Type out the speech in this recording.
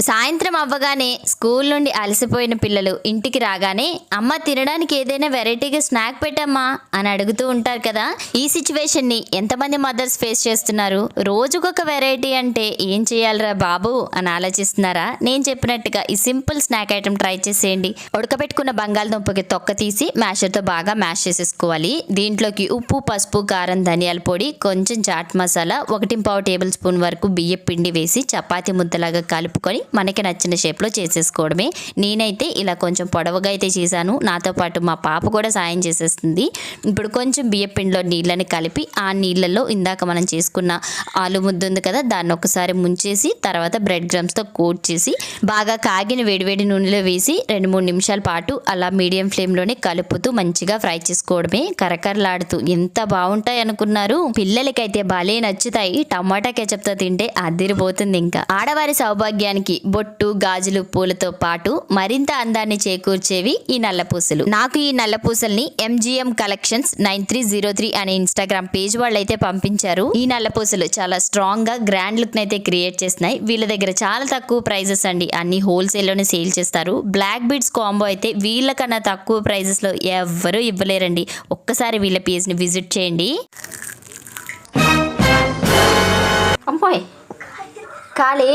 సాయంత్రం అవ్వగానే స్కూల్ నుండి అలసిపోయిన పిల్లలు ఇంటికి రాగానే అమ్మ తినడానికి ఏదైనా వెరైటీగా స్నాక్ పెట్టమ్మా అని అడుగుతూ ఉంటారు కదా. ఈ సిచ్యువేషన్ ని ఎంతమంది మదర్స్ ఫేస్ చేస్తున్నారు? రోజుకొక వెరైటీ అంటే ఏం చేయాలరా బాబు అని ఆలోచిస్తున్నారా? నేను చెప్పినట్టుగా ఈ సింపుల్ స్నాక్ ఐటమ్ ట్రై చేసేయండి. ఉడకబెట్టుకున్న బంగాళదుంపకి తొక్క తీసి మ్యాషర్తో బాగా మ్యాష్ చేసేసుకోవాలి. దీంట్లోకి ఉప్పు, పసుపు, కారం, ధనియాల పొడి, కొంచెం చాట్ మసాలా, 1.5 టేబుల్ స్పూన్ వరకు బియ్యం పిండి వేసి చపాతీ ముద్దలాగా కలుపుకొని మనకి నచ్చిన షేప్లో చేసేసుకోవడమే. నేనైతే ఇలా కొంచెం పొడవుగా అయితే చేశాను. నాతో పాటు మా పాప కూడా సాయం చేసేస్తుంది. ఇప్పుడు కొంచెం బియ్యం పిండిలో నీళ్ళని కలిపి ఆ నీళ్ళల్లో ఇందాక మనం చేసుకున్న ఆలు ముద్ద ఉంది కదా, దాన్ని ఒకసారి ముంచేసి తర్వాత బ్రెడ్ క్రమ్స్తో కోట్ చేసి బాగా కాగిన వేడివేడి నూనెలో వేసి 2-3 నిమిషాల పాటు అలా మీడియం ఫ్లేమ్లోనే కలుపుతూ మంచిగా ఫ్రై చేసుకోవడమే. కరకరలాడుతూ ఎంత బాగుంటాయి అనుకున్నారు. పిల్లలకైతే భలే నచ్చుతాయి. టమాటా కెచప్తో తింటే అదిరిపోతుంది. ఇంకా ఆడవారి సౌభాగ్యానికి బొట్టు, గాజులు, పూలతో పాటు మరింత అందాన్ని చేకూర్చేవి ఈ నల్లపూసలు. నాకు ఈ నల్లపూసల్ని MGM కలెక్షన్స్ 9303 అనే ఇన్స్టాగ్రామ్ పేజ్ వాళ్ళు అయితే పంపించారు. ఈ నల్లపూసలు చాలా స్ట్రాంగ్ గా గ్రాండ్ లుక్ నైతే క్రియేట్ చేస్తున్నాయి. వీళ్ళ దగ్గర చాలా తక్కువ ప్రైజెస్ అండి, అన్ని హోల్సేల్ లోనే సేల్ చేస్తారు. బ్లాక్ బీడ్స్ కాంబో అయితే వీళ్ళకన్నా తక్కువ ప్రైజెస్ లో ఎవ్వరూ ఇవ్వలేరండి. ఒక్కసారి వీళ్ళ పేజ్ ని విజిట్ చేయండి. అమ్మాయి కాళీ